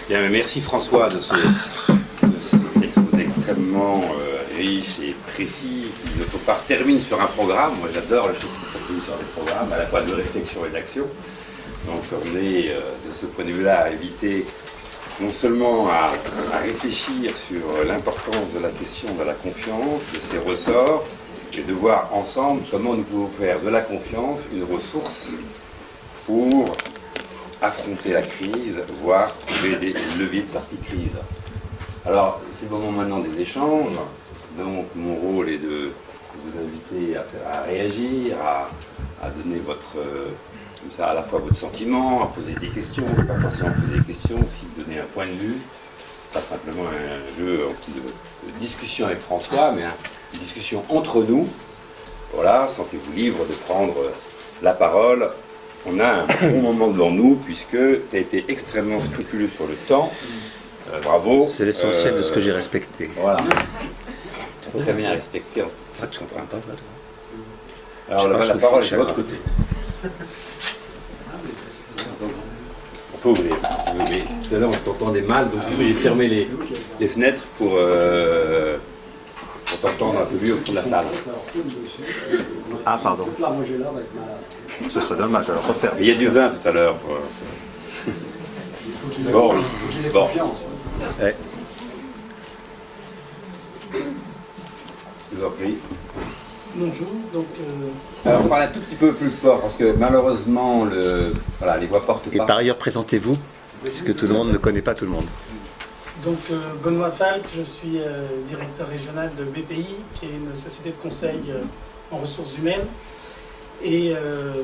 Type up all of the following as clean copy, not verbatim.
Bien, merci François de cet exposé extrêmement riche et précis, qui ne faut pas terminer sur un programme. Moi j'adore les choses qui terminent sur des programmes, à la fois de réflexion et d'action. Donc on est de ce point de vue-là à éviter non seulement à réfléchir sur l'importance de la question de la confiance, de ses ressorts, et de voir ensemble comment nous pouvons faire de la confiance une ressource pour affronter la crise, voire trouver des leviers de sortie de crise. Alors, c'est le moment maintenant des échanges. Donc, mon rôle est de vous inviter à réagir, à donner votre, comme ça, à la fois votre sentiment, à poser des questions, pas forcément poser des questions, aussi donner un point de vue. Pas simplement un jeu de discussion avec François, mais une discussion entre nous. Voilà, sentez-vous libre de prendre la parole. On a un bon moment devant nous, puisque tu as été extrêmement scrupuleux sur le temps. Bravo. C'est l'essentiel de ce que j'ai respecté. Voilà. Très bien respecté. Ça, tu comprends pas. Alors, la parole est de votre côté. On peut ouvrir. Tout à l'heure, on t'entendait mal, donc vous pouvez fermer les fenêtres pour t'entendre un peu mieux au fond de la salle. Ah, pardon. Ce serait dommage, alors refaire. Il y a du vin tout à l'heure. Bon. Ouais. Je vous en prie. Bonjour. Donc, alors, on parle un tout petit peu plus fort, parce que malheureusement, les voix portent pas. Et par ailleurs, présentez-vous, puisque tout le monde ne connaît pas tout le monde. Donc, Benoît Falk, je suis directeur régional de BPI, qui est une société de conseil en ressources humaines. Et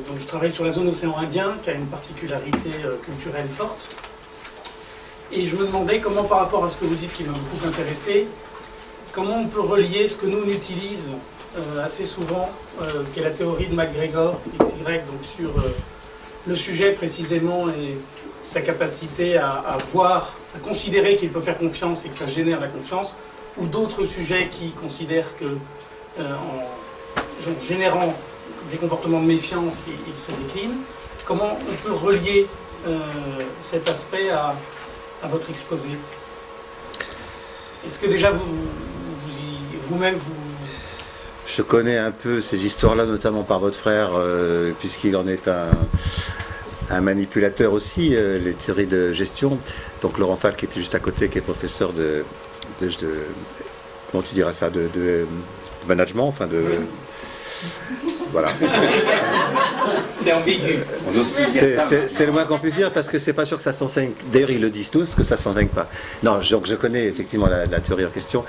donc, je travaille sur la zone océan Indien, qui a une particularité culturelle forte. Et je me demandais comment, par rapport à ce que vous dites qui m'a beaucoup intéressé, comment on peut relier ce que nous on utilise assez souvent, qui est la théorie de MacGregor, XY, donc sur le sujet précisément et sa capacité à voir, à considérer qu'il peut faire confiance et que ça génère la confiance, ou d'autres sujets qui considèrent que en générant des comportements de méfiance, ils se déclinent. Comment on peut relier cet aspect à votre exposé? Est-ce que déjà vous-même Je connais un peu ces histoires-là, notamment par votre frère, puisqu'il en est un manipulateur aussi, les théories de gestion. Donc Laurent Falk, qui était juste à côté, qui est professeur de comment tu diras ça, de management, enfin de... Voilà. C'est ambigu. C'est le moins qu'on puisse dire, parce que c'est pas sûr que ça s'enseigne. D'ailleurs, ils le disent tous, que ça s'enseigne pas. Non, donc je connais effectivement la théorie en question,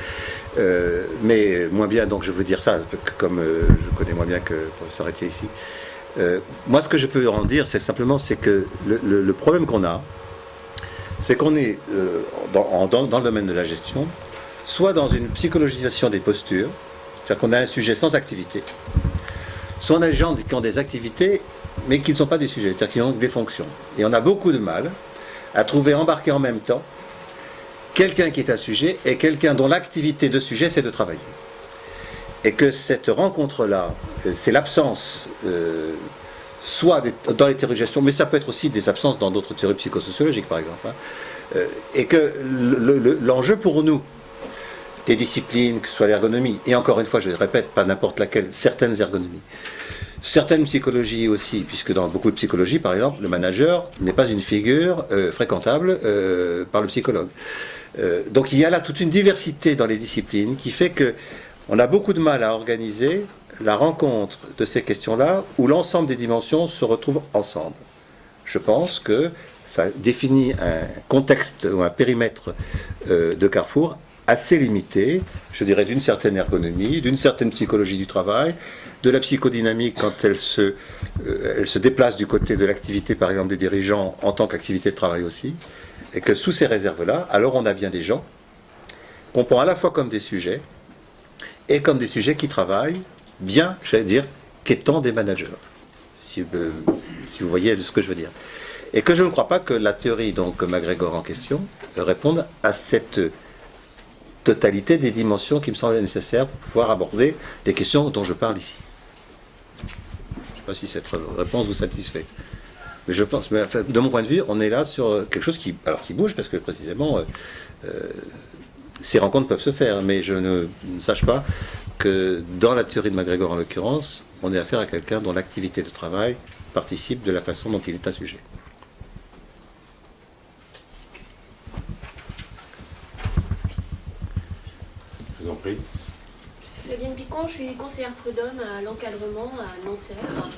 mais moins bien, donc je veux dire ça, comme je connais moins bien que le professeur Etier ici. Moi, ce que je peux en dire, c'est simplement que le problème qu'on a, c'est qu'on est, dans le domaine de la gestion, soit dans une psychologisation des postures, c'est-à-dire qu'on a un sujet sans activité, soit on a des gens qui ont des activités, mais qui ne sont pas des sujets, c'est-à-dire qui ont des fonctions. Et on a beaucoup de mal à trouver embarqué en même temps quelqu'un qui est un sujet et quelqu'un dont l'activité de sujet, c'est de travailler. Et que cette rencontre-là, c'est l'absence, soit dans les théories de gestion, mais ça peut être aussi des absences dans d'autres théories psychosociologiques, par exemple. Et que l'enjeu pour nous, des disciplines, que ce soit l'ergonomie, et encore une fois, je le répète, pas n'importe laquelle, certaines ergonomies, certaines psychologies aussi, puisque dans beaucoup de psychologie, par exemple, le manager n'est pas une figure fréquentable par le psychologue. Donc il y a là toute une diversité dans les disciplines qui fait que on a beaucoup de mal à organiser la rencontre de ces questions-là où l'ensemble des dimensions se retrouvent ensemble. Je pense que ça définit un contexte ou un périmètre de carrefour assez limité, je dirais d'une certaine ergonomie, d'une certaine psychologie du travail, de la psychodynamique quand elle se déplace du côté de l'activité, par exemple, des dirigeants en tant qu'activité de travail aussi, et que sous ces réserves-là, alors on a bien des gens qu'on prend à la fois comme des sujets et comme des sujets qui travaillent bien, j'allais dire, qu'étant des managers, si vous voyez ce que je veux dire. Et que je ne crois pas que la théorie, donc MacGregor en question, réponde à cette totalité des dimensions qui me semblent nécessaires pour pouvoir aborder les questions dont je parle ici. Je ne sais pas si cette réponse vous satisfait. Mais je pense, mais, enfin, de mon point de vue, on est là sur quelque chose qui bouge, parce que précisément, ces rencontres peuvent se faire, mais je ne sache pas que dans la théorie de MacGregor, en l'occurrence, on ait affaire à quelqu'un dont l'activité de travail participe de la façon dont il est un sujet. Je vous en prie. Fabienne Picon, je suis conseillère prud'homme à l'encadrement à Nanterre.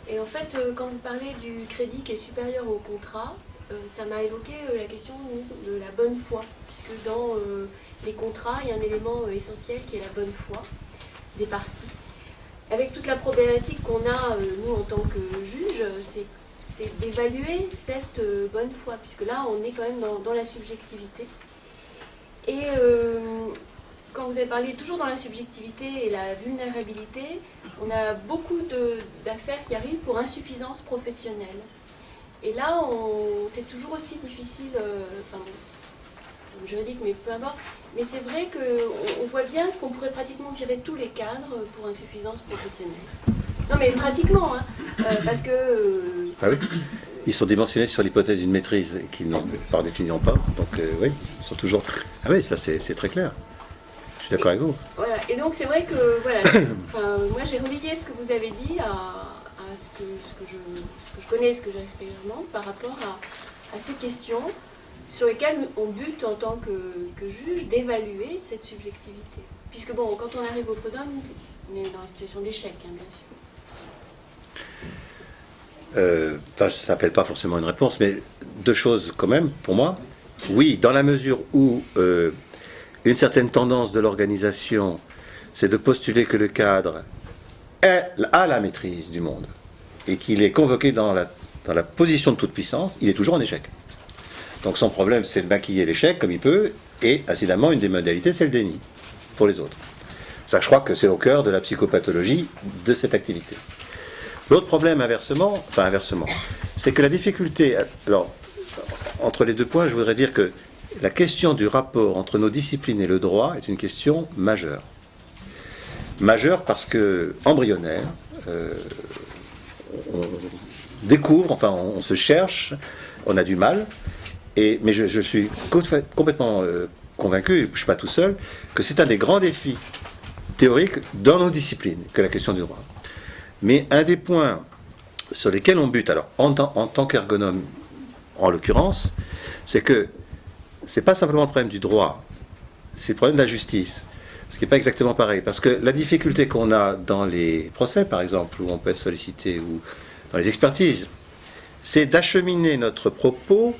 Et en fait, quand vous parlez du crédit qui est supérieur au contrat, ça m'a évoqué la question de la bonne foi, puisque dans les contrats, il y a un élément essentiel qui est la bonne foi des parties. Avec toute la problématique qu'on a, nous, en tant que juges, c'est d'évaluer cette bonne foi, puisque là, on est quand même dans la subjectivité. Et quand vous avez parlé toujours dans la subjectivité et la vulnérabilité, on a beaucoup d'affaires qui arrivent pour insuffisance professionnelle. Et là, c'est toujours aussi difficile, juridique, mais peu importe. Mais c'est vrai qu'on voit bien qu'on pourrait pratiquement virer tous les cadres pour insuffisance professionnelle. Non, mais pratiquement, hein, parce que... Ah oui, ils sont dimensionnés sur l'hypothèse d'une maîtrise qu'ils n'ont par définition pas. Donc oui, ils sont toujours... Ah oui, ça c'est très clair. Je suis d'accord avec vous. Voilà. Et donc c'est vrai que voilà, moi j'ai relayé ce que vous avez dit à ce que je connais, ce que j'expérimente par rapport à ces questions sur lesquelles on bute en tant que juge d'évaluer cette subjectivité. Puisque bon, quand on arrive au prud'homme, on est dans la situation d'échec, hein, bien sûr. Ça n'appelle pas forcément une réponse, mais deux choses quand même, pour moi. Oui, dans la mesure où une certaine tendance de l'organisation, c'est de postuler que le cadre a la maîtrise du monde et qu'il est convoqué dans la position de toute puissance, il est toujours en échec. Donc son problème, c'est de maquiller l'échec comme il peut, et incidemment, une des modalités, c'est le déni pour les autres. Ça, je crois que c'est au cœur de la psychopathologie de cette activité. L'autre problème, inversement, c'est que la difficulté... Alors, entre les deux points, je voudrais dire que la question du rapport entre nos disciplines et le droit est une question majeure. Majeure parce que, embryonnaire, on découvre, enfin on se cherche, on a du mal, mais je suis complètement convaincu, je ne suis pas tout seul, que c'est un des grands défis théoriques dans nos disciplines, que la question du droit. Mais un des points sur lesquels on bute, alors en tant qu'ergonome en l'occurrence, c'est que c'est pas simplement le problème du droit, c'est le problème de la justice, ce qui n'est pas exactement pareil, parce que la difficulté qu'on a dans les procès, par exemple, où on peut être sollicité, ou dans les expertises, c'est d'acheminer notre propos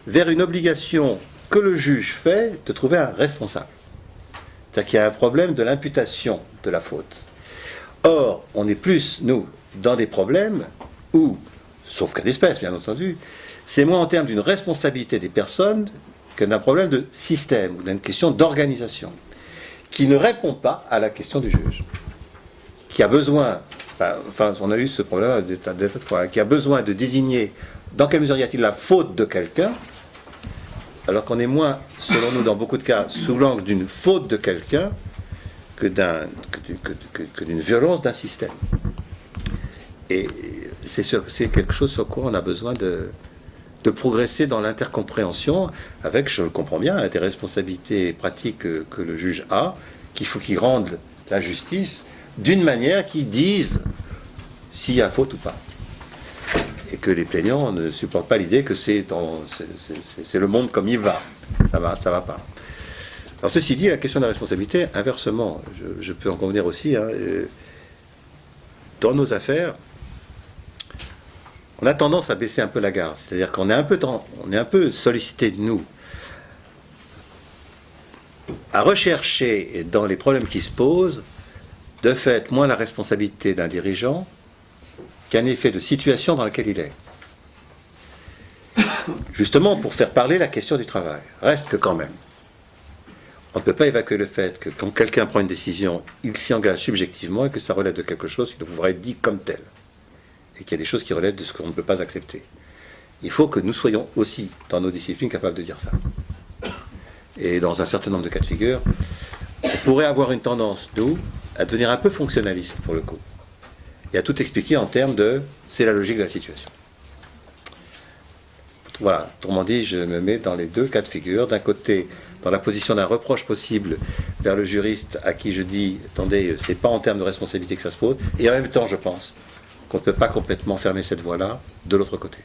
vers une obligation que le juge fait de trouver un responsable. C'est-à-dire qu'il y a un problème de l'imputation de la faute. Or, on est plus, nous, dans des problèmes où, sauf cas d'espèce, bien entendu, c'est moins en termes d'une responsabilité des personnes que d'un problème de système, ou d'une question d'organisation, qui ne répond pas à la question du juge, qui a besoin, on a eu ce problème des tas de fois, qui a besoin de désigner dans quelle mesure y a-t-il la faute de quelqu'un, alors qu'on est moins, selon nous, dans beaucoup de cas, sous l'angle d'une faute de quelqu'un que d'une violence d'un système. Et c'est quelque chose sur quoi on a besoin de progresser dans l'intercompréhension avec, je le comprends bien, des responsabilités pratiques que le juge a, qu'il faut qu'il rende la justice d'une manière qui dise s'il y a faute ou pas. Et que les plaignants ne supportent pas l'idée que c'est le monde comme il va. Ça va pas. Alors ceci dit, la question de la responsabilité, inversement, je peux en convenir aussi, hein, dans nos affaires, on a tendance à baisser un peu la garde. C'est-à-dire qu'on est un peu sollicité de nous à rechercher dans les problèmes qui se posent, de fait, moins la responsabilité d'un dirigeant qu'un effet de situation dans laquelle il est. Justement pour faire parler la question du travail. Reste que quand même, on ne peut pas évacuer le fait que quand quelqu'un prend une décision, il s'y engage subjectivement et que ça relève de quelque chose qui devrait être dit comme tel. Et qu'il y a des choses qui relèvent de ce qu'on ne peut pas accepter. Il faut que nous soyons aussi, dans nos disciplines, capables de dire ça. Et dans un certain nombre de cas de figure, on pourrait avoir une tendance, nous, à devenir un peu fonctionnaliste, pour le coup. Et à tout expliquer en termes de « c'est la logique de la situation ». Voilà, autrement dit, je me mets dans les deux cas de figure. D'un côté, dans la position d'un reproche possible vers le juriste à qui je dis, attendez, c'est pas en termes de responsabilité que ça se pose. Et en même temps, je pense qu'on ne peut pas complètement fermer cette voie-là de l'autre côté.